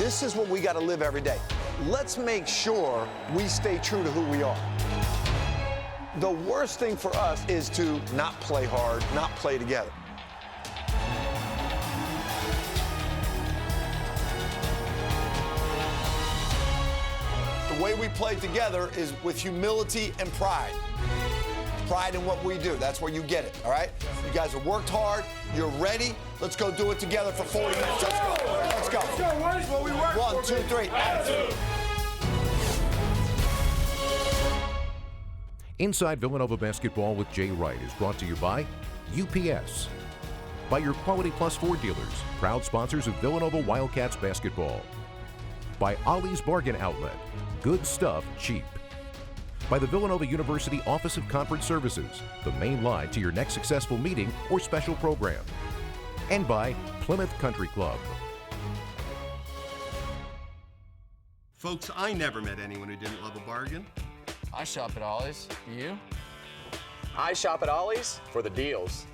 This is what we got to live every day. Let's make sure we stay true to who we are. The worst thing for us is to not play hard, not play together. The way we play together is with humility and pride. Pride in what we do. That's where you get it, all right? You guys have worked hard. You're ready. Let's go do it together for 40 minutes. Let's go. Let's go. Let's go. Where's what we work for? 1, 2, 3. Attitude. Inside Villanova Basketball with Jay Wright is brought to you by UPS, by your Quality Plus Ford dealers, proud sponsors of Villanova Wildcats basketball, by Ollie's Bargain Outlet, good stuff cheap, by the Villanova University Office of Conference Services, the main line to your next successful meeting or special program, and by Plymouth Country Club. Folks, I never met anyone who didn't love a bargain. I shop at Ollie's. You? I shop at Ollie's for the deals.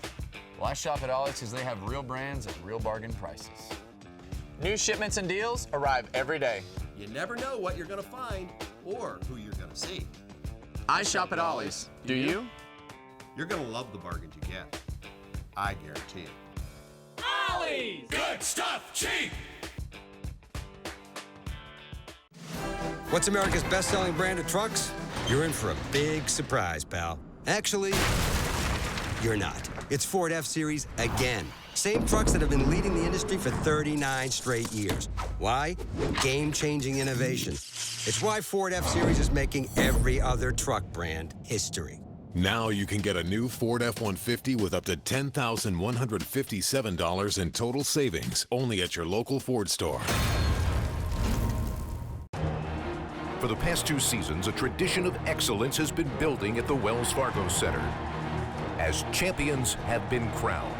Well, I shop at Ollie's because they have real brands at real bargain prices. New shipments and deals arrive every day. You never know what you're going to find or who you're going to see. I shop at Ollie's. Do you? You're going to love the bargains you get. I guarantee it. Ollie's! Good stuff, cheap! What's America's best-selling brand of trucks? You're in for a big surprise, pal. Actually, you're not. It's Ford F-Series again. Same trucks that have been leading the industry for 39 straight years. Why? Game-changing innovation. It's why Ford F-Series is making every other truck brand history. Now you can get a new Ford F-150 with up to $10,157 in total savings, only at your local Ford store. For the past 2 seasons, a tradition of excellence has been building at the Wells Fargo Center. As champions have been crowned,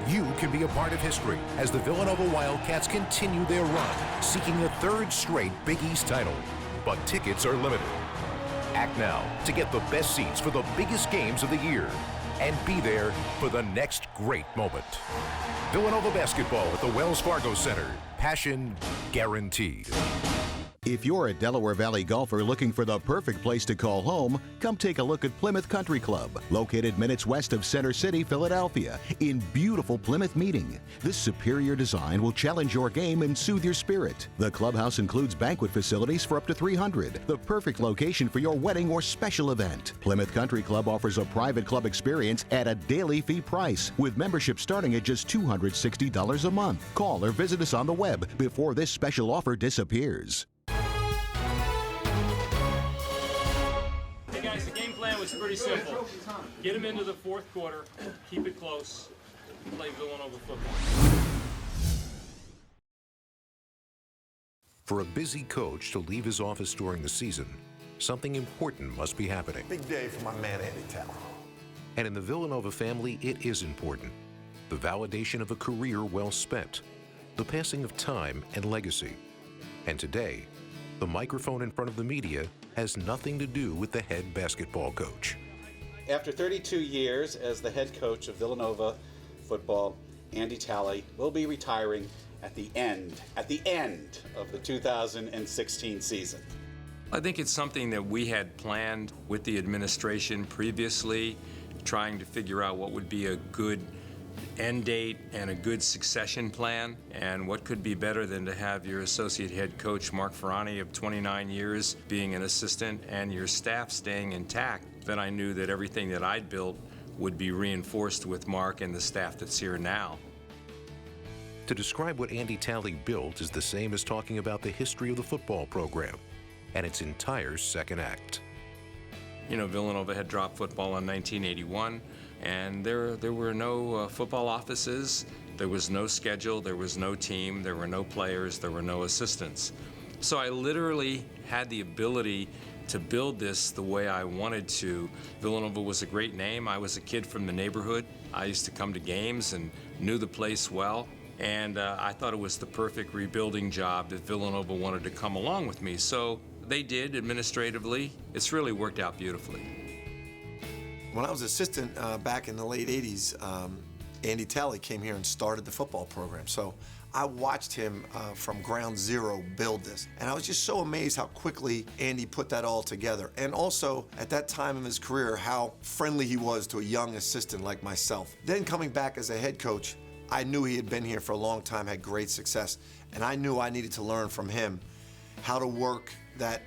you can be a part of history as the Villanova Wildcats continue their run, seeking a 3rd straight Big East title. But tickets are limited. Act now to get the best seats for the biggest games of the year and be there for the next great moment. Villanova basketball at the Wells Fargo Center. Passion guaranteed. If you're a Delaware Valley golfer looking for the perfect place to call home, come take a look at Plymouth Country Club, located minutes west of Center City, Philadelphia, in beautiful Plymouth Meeting. This superior design will challenge your game and soothe your spirit. The clubhouse includes banquet facilities for up to 300, the perfect location for your wedding or special event. Plymouth Country Club offers a private club experience at a daily fee price, with membership starting at just $260 a month. Call or visit us on the web before this special offer disappears. It's pretty simple. Get them into the 4th quarter, keep it close, play Villanova football. For a busy coach to leave his office during the season, something important must be happening. Big day for my man, Andy Talley. And in the Villanova family, it is important. The validation of a career well spent, the passing of time and legacy. And today, the microphone in front of the media has nothing to do with the head basketball coach. After 32 years as the head coach of Villanova football, Andy Talley will be retiring at the end of the 2016 season. I think it's something that we had planned with the administration previously, trying to figure out what would be a good end date and a good succession plan, and what could be better than to have your associate head coach Mark Ferrani of 29 years being an assistant and your staff staying intact. Then I knew that everything that I'd built would be reinforced with Mark and the staff that's here now. To describe what Andy Talley built is the same as talking about the history of the football program and its entire second act. You know, Villanova had dropped football in 1981, and there were no football offices, there was no schedule, there was no team, there were no players, there were no assistants. So I literally had the ability to build this the way I wanted to. Villanova was a great name. I was a kid from the neighborhood. I used to come to games and knew the place well. And I thought it was the perfect rebuilding job that Villanova wanted to come along with me. So they did administratively. It's really worked out beautifully. When I was assistant back in the late 80s, Andy Talley came here and started the football program. So I watched him from ground zero build this. And I was just so amazed how quickly Andy put that all together. And also, at that time in his career, how friendly he was to a young assistant like myself. Then coming back as a head coach, I knew he had been here for a long time, had great success, and I knew I needed to learn from him how to work that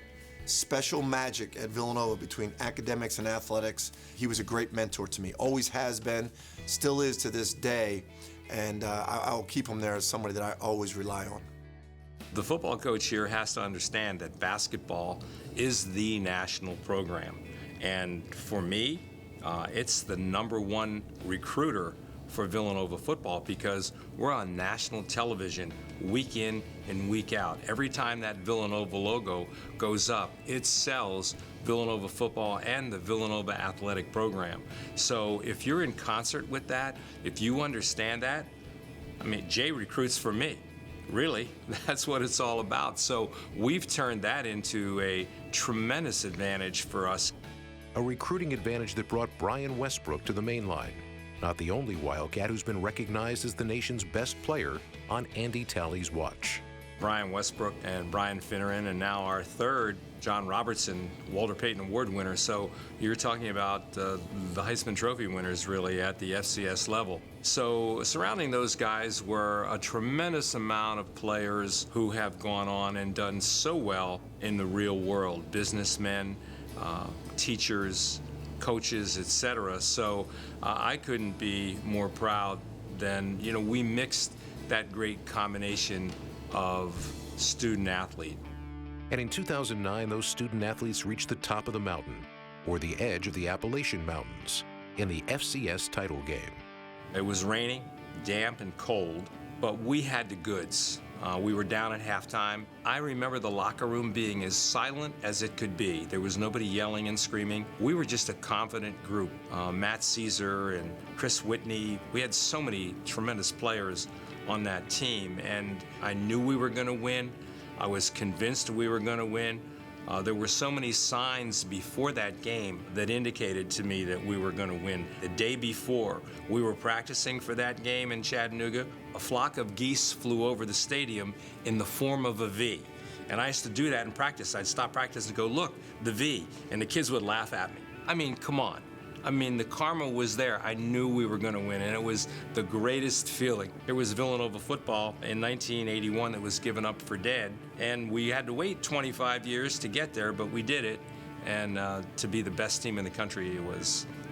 special magic at Villanova between academics and athletics. He was a great mentor to me, always has been, still is to this day, and I'll keep him there as somebody that I always rely on. The football coach here has to understand that basketball is the national program. And for me, it's the #1 recruiter for Villanova football because we're on national television week in and week out. Every time that Villanova logo goes up, it sells Villanova football and the Villanova athletic program. So if you're in concert with that, if you understand that, I mean, Jay recruits for me. Really, that's what it's all about. So we've turned that into a tremendous advantage for us. A recruiting advantage that brought Brian Westbrook to the main line. Not the only Wildcat who's been recognized as the nation's best player on Andy Talley's watch. Brian Westbrook and Brian Finneran, and now our third, John Robertson, Walter Payton Award winner. So you're talking about the Heisman Trophy winners really at the FCS level. So surrounding those guys were a tremendous amount of players who have gone on and done so well in the real world, businessmen, teachers, coaches, etc. So I couldn't be more proud than, we mixed that great combination of student athlete. And in 2009, those student athletes reached the top of the mountain, or the edge of the Appalachian Mountains, in the FCS title game. It was raining, damp, and cold, but we had the goods. We were down at halftime. I remember the locker room being as silent as it could be. There was nobody yelling and screaming. We were just a confident group. Matt Caesar and Chris Whitney. We had so many tremendous players on that team, and I knew we were going to win. I was convinced we were going to win. There were so many signs before that game that indicated to me that we were going to win. The day before we were practicing for that game in Chattanooga, a flock of geese flew over the stadium in the form of a V. And I used to do that in practice. I'd stop practice and go, look, the V. And the kids would laugh at me. I mean, come on. I mean, the karma was there. I knew we were going to win, and it was the greatest feeling. There was Villanova football in 1981 that was given up for dead, and we had to wait 25 years to get there, but we did it. And to be the best team in the country,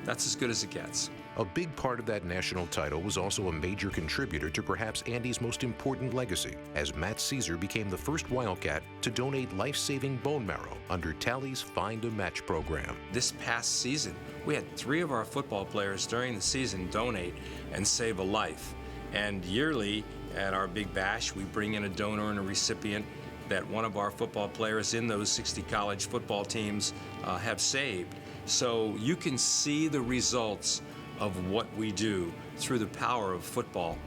that's as good as it gets. A big part of that national title was also a major contributor to perhaps Andy's most important legacy, as Matt Caesar became the first Wildcat to donate life-saving bone marrow under Talley's Find a Match program. This past season, we had 3 of our football players during the season donate and save a life. And yearly, at our big bash, we bring in a donor and a recipient that one of our football players in those 60 college football teams have saved. So you can see the results of what we do through the power of football.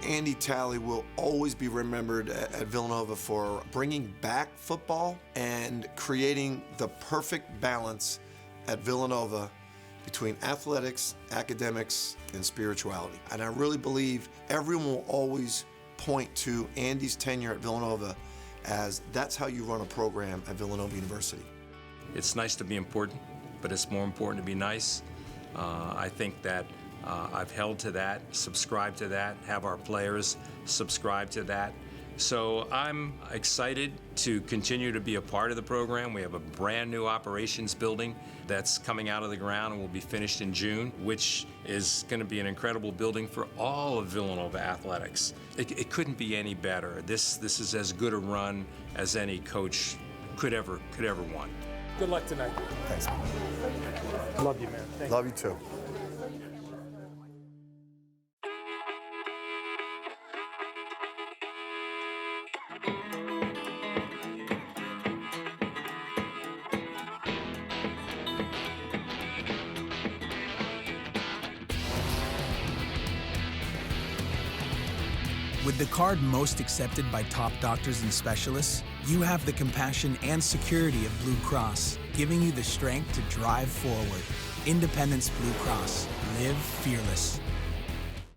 Andy Talley will always be remembered at Villanova for bringing back football and creating the perfect balance at Villanova between athletics, academics, and spirituality. And I really believe everyone will always point to Andy's tenure at Villanova as that's how you run a program at Villanova University. It's nice to be important, but it's more important to be nice. I think that I've held to that, subscribed to that, have our players subscribe to that. So I'm excited to continue to be a part of the program. We have a brand new operations building that's coming out of the ground and will be finished in June, which is going to be an incredible building for all of Villanova athletics. It couldn't be any better. This is as good a run as any coach could ever want. Good luck tonight. Thanks. Love you, man. Thank Love you too. With the card most accepted by top doctors and specialists, you have the compassion and security of Blue Cross, giving you the strength to drive forward. Independence Blue Cross. Live fearless.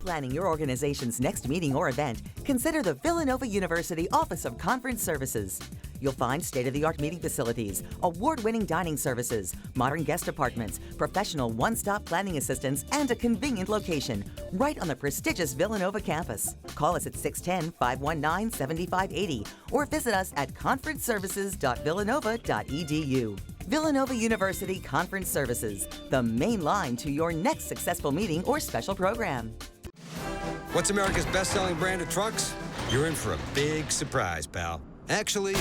planning your organization's next meeting or event, consider the Villanova University Office of Conference Services. You'll find state-of-the-art meeting facilities, award-winning dining services, modern guest apartments, professional one-stop planning assistance, and a convenient location right on the prestigious Villanova campus. Call us at 610-519-7580 or visit us at conferenceservices.villanova.edu. Villanova University Conference Services, the main line to your next successful meeting or special program. What's America's best-selling brand of trucks? You're in for a big surprise, pal. Actually,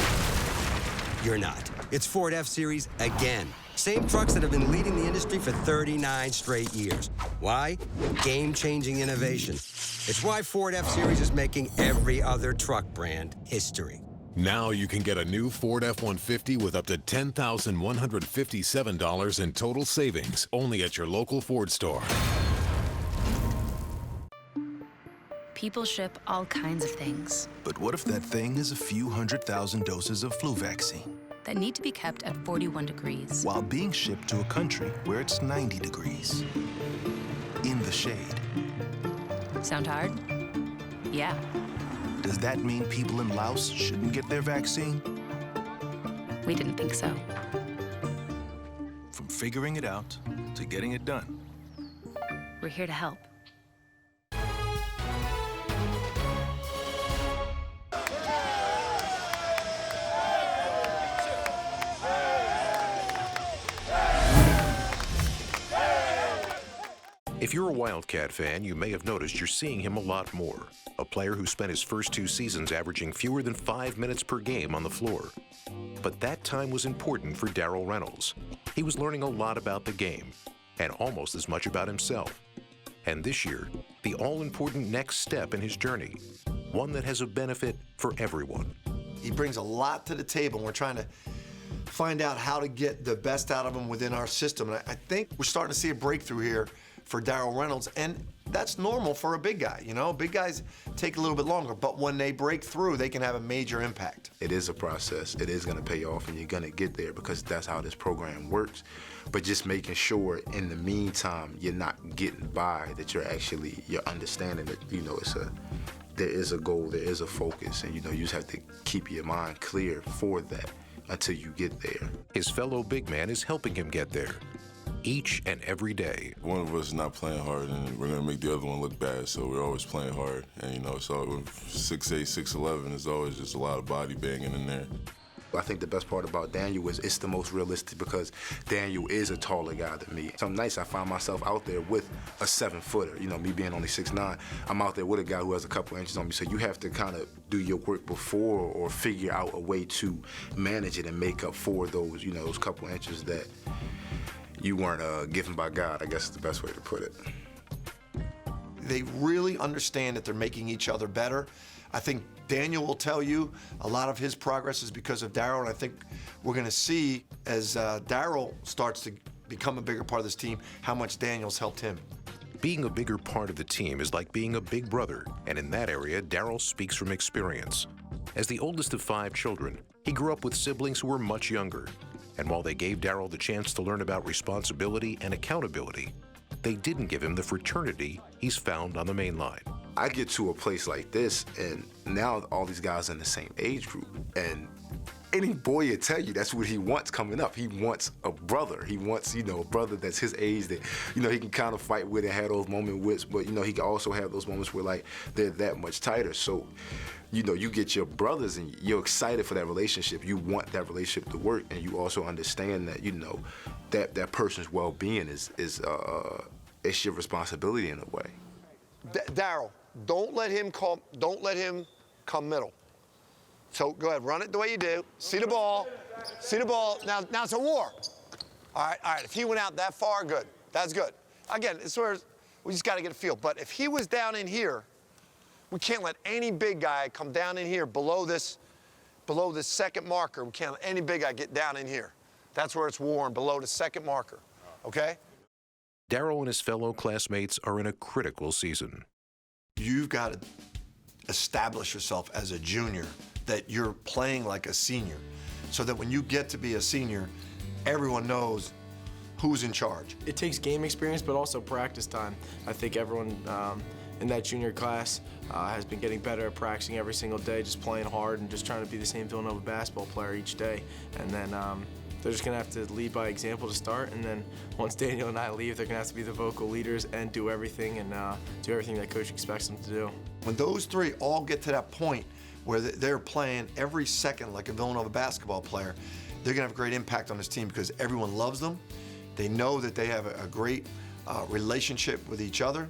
you're not. It's Ford F-Series again. Same trucks that have been leading the industry for 39 straight years. Why? Game-changing innovation. It's why Ford F-Series is making every other truck brand history. Now you can get a new Ford F-150 with up to $10,157 in total savings, only at your local Ford store. People ship all kinds of things. But what if that thing is a few 100,000 doses of flu vaccine? That need to be kept at 41 degrees. While being shipped to a country where it's 90 degrees. In the shade. Sound hard? Yeah. Does that mean people in Laos shouldn't get their vaccine? We didn't think so. From figuring it out to getting it done. We're here to help. If you're a Wildcat fan, you may have noticed you're seeing him a lot more. A player who spent his first 2 seasons averaging fewer than 5 minutes per game on the floor. But that time was important for Daryl Reynolds. He was learning a lot about the game, and almost as much about himself. And this year, the all-important next step in his journey, one that has a benefit for everyone. He brings a lot to the table, and we're trying to find out how to get the best out of him within our system. And I think we're starting to see a breakthrough here for Daryl Reynolds, and that's normal for a big guy, you know? Big guys take a little bit longer, but when they break through, they can have a major impact. It is a process. It is gonna pay off, and you're gonna get there because that's how this program works. But just making sure in the meantime, you're not getting by, that you're understanding that, you know, there is a goal, there is a focus, and, you know, you just have to keep your mind clear for that until you get there. His fellow big man is helping him get there. Each and every day. One of us is not playing hard, and we're going to make the other one look bad, so we're always playing hard. And, you know, so with 6'8", 6'11", there's always just a lot of body banging in there. I think the best part about Daniel is it's the most realistic because Daniel is a taller guy than me. Some nights I find myself out there with a 7-footer. You know, me being only 6'9", I'm out there with a guy who has a couple inches on me. So you have to kind of do your work before or figure out a way to manage it and make up for those, you know, those couple inches that you weren't given by God, I guess is the best way to put it. They really understand that they're making each other better. I think Daniel will tell you a lot of his progress is because of Daryl, and I think we're gonna see as Daryl starts to become a bigger part of this team, how much Daniel's helped him. Being a bigger part of the team is like being a big brother, and in that area, Daryl speaks from experience. As the oldest of 5 children, he grew up with siblings who were much younger. And while they gave Daryl the chance to learn about responsibility and accountability, they didn't give him the fraternity he's found on the main line. I get to a place like this, and now all these guys are in the same age group, and any boy will tell you that's what he wants coming up. He wants a brother. He wants, you know, a brother that's his age that, you know, he can kind of fight with and have those moments with, but, you know, he can also have those moments where, like, they're that much tighter. So, you know, you get your brothers and you're excited for that relationship. You want that relationship to work, and you also understand that, you know, that person's well-being is it's your responsibility in a way. Daryl, don't let him come middle. So go ahead, run it the way you do. See the ball. Now it's a war. All right. If he went out that far, good. That's good. Again, it's where we just got to get a feel. But if he was down in here, we can't let any big guy come down in here below this second marker. We can't let any big guy get down in here. That's where it's worn, below the second marker. Okay? Daryl and his fellow classmates are in a critical season. You've got to establish yourself as a junior, that you're playing like a senior, so that when you get to be a senior, everyone knows who's in charge. It takes game experience, but also practice time. I think everyone in that junior class has been getting better at practicing every single day, just playing hard and just trying to be the same Villanova basketball player each day. And then they're just going to have to lead by example to start, and then once Daniel and I leave, they're going to have to be the vocal leaders and do everything that Coach expects them to do. When those three all get to that point where they're playing every second like a Villanova basketball player, they're going to have a great impact on this team because everyone loves them. They know that they have a great relationship with each other,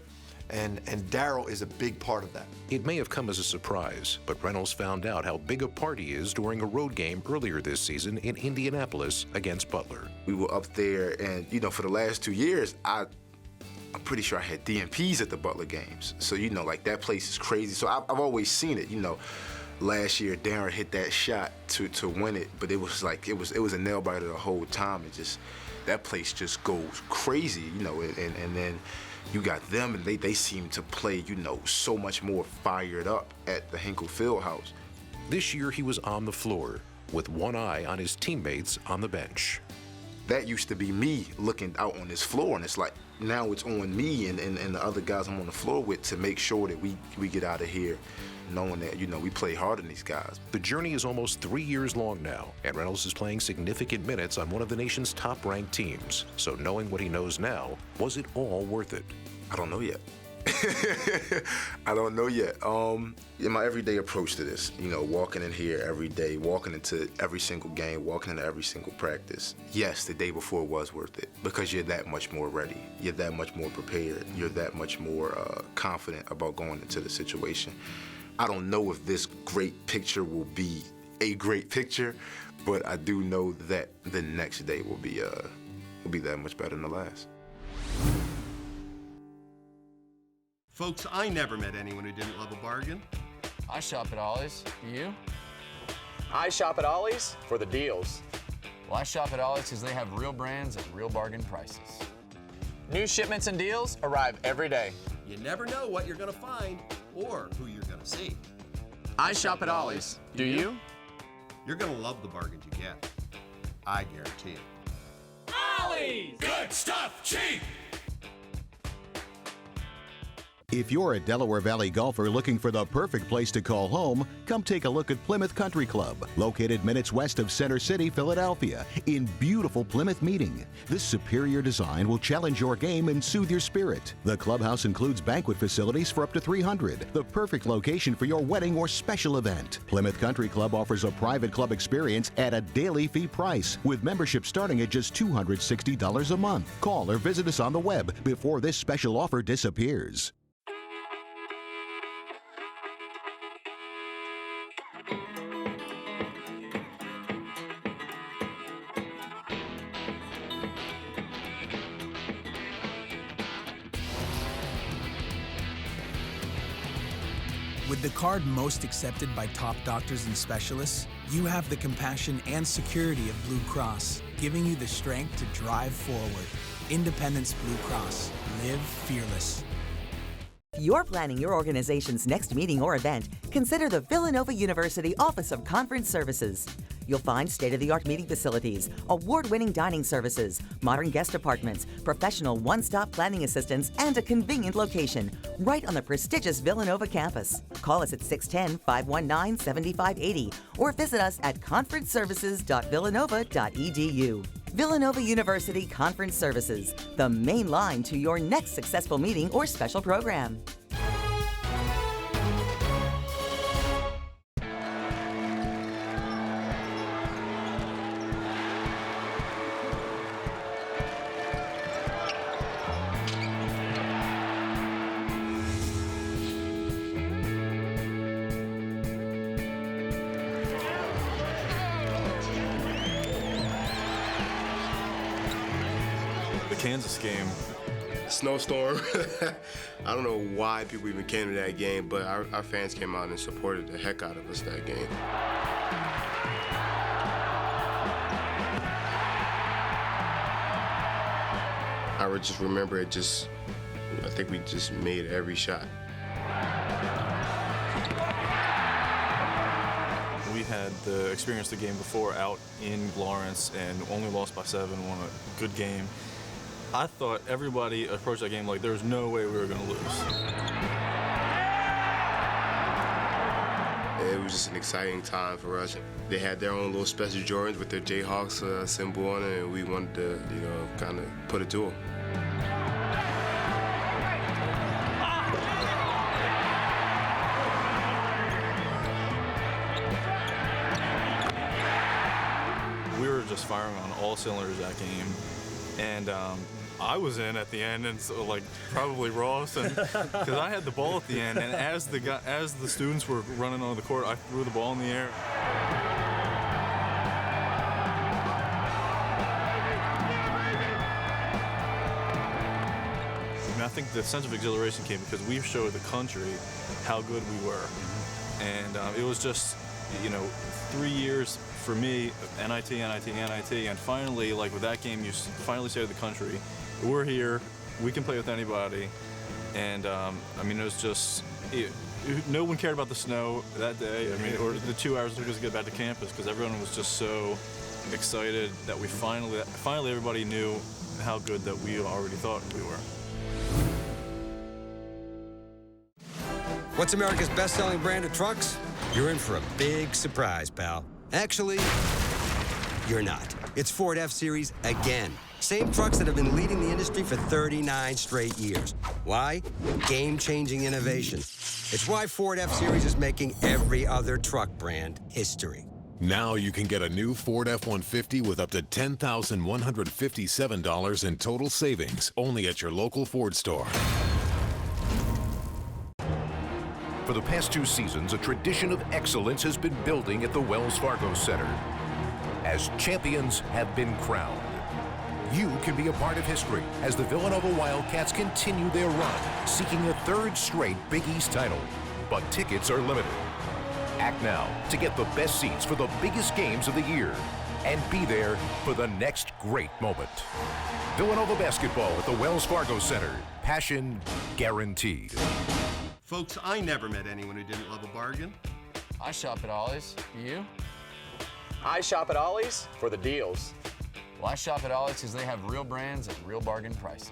and Daryl is a big part of that. It may have come as a surprise, but Reynolds found out how big a part he is during a road game earlier this season in Indianapolis against Butler. We were up there, and for the last 2 years, I'm pretty sure I had DMPs at the Butler games. So like that place is crazy. So I've always seen it. Last year Darren hit that shot to win it, but it was like it was a nail biter the whole time. That place just goes crazy, and then you got them, and they seem to play, so much more fired up at the Hinkle Fieldhouse. This year he was on the floor with one eye on his teammates on the bench. That used to be me looking out on this floor, and it's like now it's on me and the other guys I'm on the floor with to make sure that we get out of here knowing that, we play hard than these guys. The journey is almost 3 years long now, and Reynolds is playing significant minutes on one of the nation's top-ranked teams. So knowing what he knows now, was it all worth it? I don't know yet. I don't know yet. In my everyday approach to this, walking in here every day, walking into every single game, walking into every single practice, yes, the day before was worth it because you're that much more ready. You're that much more prepared. You're that much more confident about going into the situation. I don't know if this great picture will be a great picture, but I do know that the next day will be that much better than the last. Folks, I never met anyone who didn't love a bargain. I shop at Ollie's. You? I shop at Ollie's for the deals. Well, I shop at Ollie's because they have real brands at real bargain prices. New shipments and deals arrive every day. You never know what you're going to find or who you're going to see. I shop at Ollie's. Do you? You're going to love the bargains you get. I guarantee it. Ollie's! Good stuff, cheap! If you're a Delaware Valley golfer looking for the perfect place to call home, come take a look at Plymouth Country Club, located minutes west of Center City, Philadelphia, in beautiful Plymouth Meeting. This superior design will challenge your game and soothe your spirit. The clubhouse includes banquet facilities for up to 300, the perfect location for your wedding or special event. Plymouth Country Club offers a private club experience at a daily fee price, with membership starting at just $260 a month. Call or visit us on the web before this special offer disappears. With the card most accepted by top doctors and specialists, you have the compassion and security of Blue Cross, giving you the strength to drive forward. Independence Blue Cross. Live fearless. If you're planning your organization's next meeting or event, consider the Villanova University Office of Conference Services. You'll find state-of-the-art meeting facilities, award-winning dining services, modern guest apartments, professional one-stop planning assistance, and a convenient location right on the prestigious Villanova campus. Call us at 610-519-7580 or visit us at conferenceservices.villanova.edu. Villanova University Conference Services, the main line to your next successful meeting or special program. Kansas game, snowstorm. I don't know why people even came to that game, but our fans came out and supported the heck out of us that game. I would just remember it I think we just made every shot. We had experienced the game before out in Lawrence and only lost by 7, won a good game. I thought everybody approached that game like there was no way we were going to lose. It was just an exciting time for us. They had their own little special Jordans with their Jayhawks symbol on it, and we wanted to, kind of put it to them. We were just firing on all cylinders that game, and I was in at the end, and so probably Ross, and because I had the ball at the end, and as the students were running on the court, I threw the ball in the air. And I think the sense of exhilaration came because we showed the country how good we were, and it was just 3 years for me, NIT, and finally, with that game, you finally say to the country, we're here, we can play with anybody, and it was just, no one cared about the snow that day, or the 2 hours it took us to get back to campus, because everyone was just so excited that we finally everybody knew how good that we already thought we were. What's America's best-selling brand of trucks? You're in for a big surprise, pal. Actually, you're not. It's Ford F-Series again. Same trucks that have been leading the industry for 39 straight years. Why? Game-changing innovation. It's why Ford F-Series is making every other truck brand history. Now you can get a new Ford F-150 with up to $10,157 in total savings, only at your local Ford store. For the past 2 seasons, a tradition of excellence has been building at the Wells Fargo Center. As champions have been crowned, you can be a part of history as the Villanova Wildcats continue their run, seeking a 3rd straight Big East title. But tickets are limited. Act now to get the best seats for the biggest games of the year and be there for the next great moment. Villanova basketball at the Wells Fargo Center. Passion guaranteed. Folks, I never met anyone who didn't love a bargain. I shop at Ollie's. You? I shop at Ollie's for the deals. Well, I shop at Ollie's because they have real brands at real bargain prices.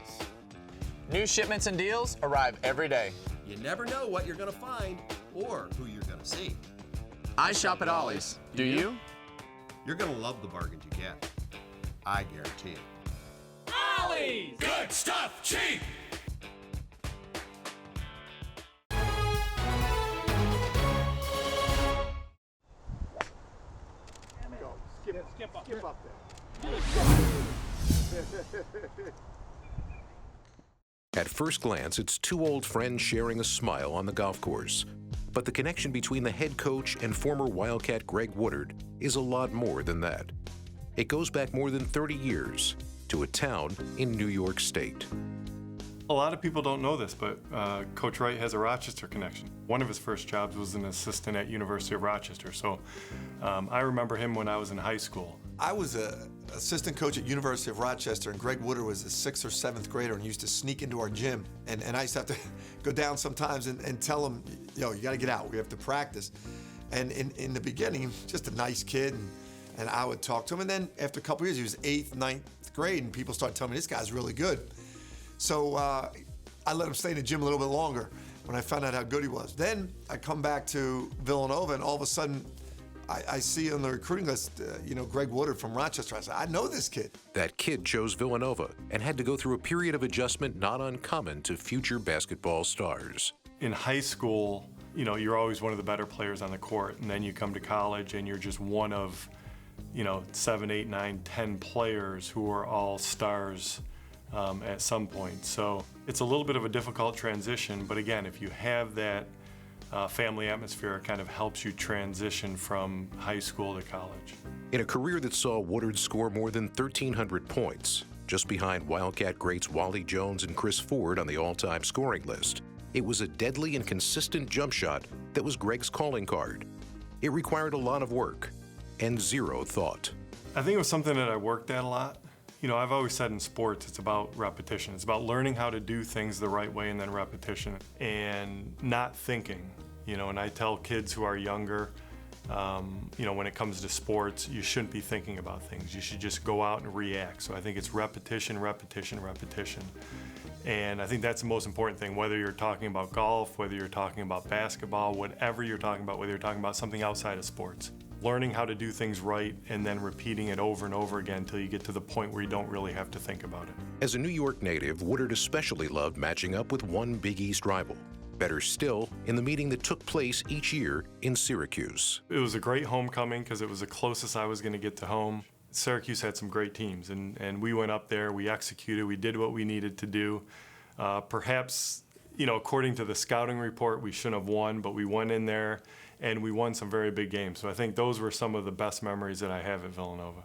New shipments and deals arrive every day. You never know what you're going to find or who you're going to see. I shop at Ollie's. Do you? You're going to love the bargains you get. I guarantee it. Ollie's! Good stuff, cheap! Skip up there. At first glance, it's 2 old friends sharing a smile on the golf course. But the connection between the head coach and former Wildcat Greg Woodard is a lot more than that. It goes back more than 30 years to a town in New York State. A lot of people don't know this, but Coach Wright has a Rochester connection. One of his first jobs was an assistant at University of Rochester, so I remember him when I was in high school. I was an assistant coach at University of Rochester, and Greg Woodard was a 6th or 7th grader and used to sneak into our gym. And I used to have to go down sometimes and tell him, you got to get out. We have to practice. And in the beginning, just a nice kid, and I would talk to him. And then after a couple years, he was 8th, 9th grade, and people started telling me, this guy's really good. So I let him stay in the gym a little bit longer when I found out how good he was. Then I come back to Villanova, and all of a sudden, I see on the recruiting list, Greg Woodard from Rochester. I said, I know this kid. That kid chose Villanova and had to go through a period of adjustment not uncommon to future basketball stars. In high school, you're always one of the better players on the court, and then you come to college and you're just one of, 7, 8, 9, 10 players who are all stars at some point. So it's a little bit of a difficult transition, but again, if you have that family atmosphere, it kind of helps you transition from high school to college. In a career that saw Woodard score more than 1,300 points, just behind Wildcat greats Wally Jones and Chris Ford on the all-time scoring list, it was a deadly and consistent jump shot that was Greg's calling card. It required a lot of work and zero thought. I think it was something that I worked at a lot. I've always said in sports, it's about repetition. It's about learning how to do things the right way and then repetition and not thinking. And I tell kids who are younger, when it comes to sports, you shouldn't be thinking about things. You should just go out and react. So I think it's repetition, repetition, repetition. And I think that's the most important thing, whether you're talking about golf, whether you're talking about basketball, whatever you're talking about, whether you're talking about something outside of sports. Learning how to do things right and then repeating it over and over again until you get to the point where you don't really have to think about it. As a New York native, Woodard especially loved matching up with one Big East rival. Better still, in the meeting that took place each year in Syracuse. It was a great homecoming because it was the closest I was going to get to home. Syracuse had some great teams, and we went up there, we executed, we did what we needed to do. Perhaps, according to the scouting report, we shouldn't have won, but we went in there and we won some very big games. So I think those were some of the best memories that I have at Villanova.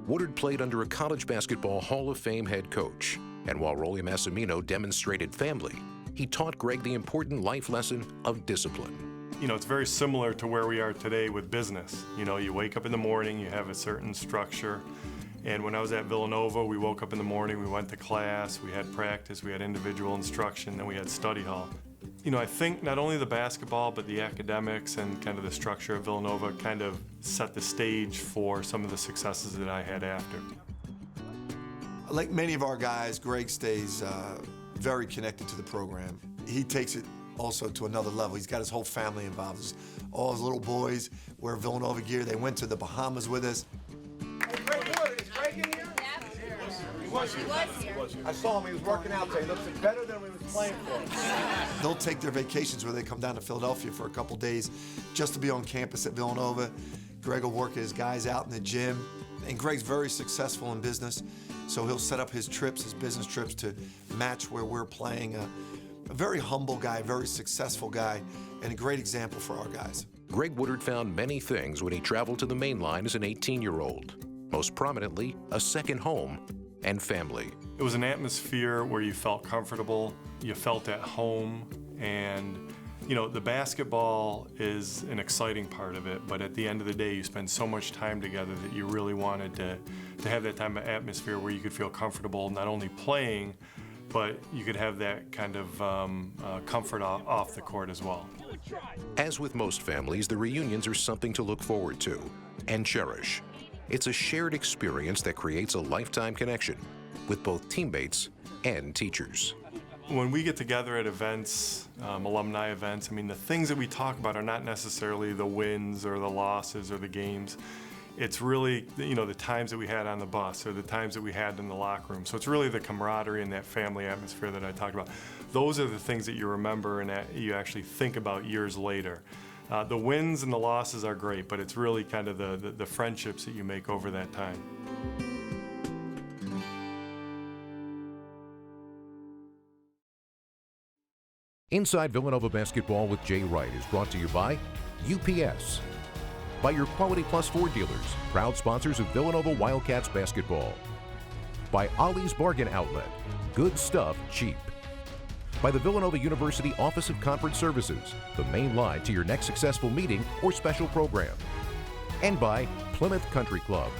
Woodard played under a college basketball Hall of Fame head coach, and while Rolly Massimino demonstrated family, he taught Greg the important life lesson of discipline. It's very similar to where we are today with business. You wake up in the morning, you have a certain structure. And when I was at Villanova, we woke up in the morning, we went to class, we had practice, we had individual instruction, then we had study hall. I think not only the basketball, but the academics and kind of the structure of Villanova kind of set the stage for some of the successes that I had after. Like many of our guys, Greg stays very connected to the program. He takes it also to another level. He's got his whole family involved. All his little boys wear Villanova gear. They went to the Bahamas with us. Hey, Greg Woodard, is Greg in here? He was here. I saw him. He was working out today. He looks better than we was playing for. They'll take their vacations where they come down to Philadelphia for a couple days just to be on campus at Villanova. Greg will work his guys out in the gym. And Greg's very successful in business, so he'll set up his trips, his business trips, to match where we're playing. A very humble guy, very successful guy, and a great example for our guys. Greg Woodard found many things when he traveled to the main line as an 18-year-old. Most prominently, a second home and family. It was an atmosphere where you felt comfortable, you felt at home, and the basketball is an exciting part of it, but at the end of the day, you spend so much time together that you really wanted to have that type of atmosphere where you could feel comfortable not only playing, but you could have that kind of comfort off the court as well. As with most families, the reunions are something to look forward to and cherish. It's a shared experience that creates a lifetime connection with both teammates and teachers. When we get together at events, alumni events, the things that we talk about are not necessarily the wins or the losses or the games. It's really, the times that we had on the bus or the times that we had in the locker room. So it's really the camaraderie and that family atmosphere that I talked about. Those are the things that you remember and that you actually think about years later. The wins and the losses are great, but it's really kind of the friendships that you make over that time. Inside Villanova Basketball with Jay Wright is brought to you by UPS, by your Quality Plus Ford dealers, proud sponsors of Villanova Wildcats basketball, by Ollie's Bargain Outlet, good stuff cheap, by the Villanova University Office of Conference Services, the main line to your next successful meeting or special program, and by Plymouth Country Club.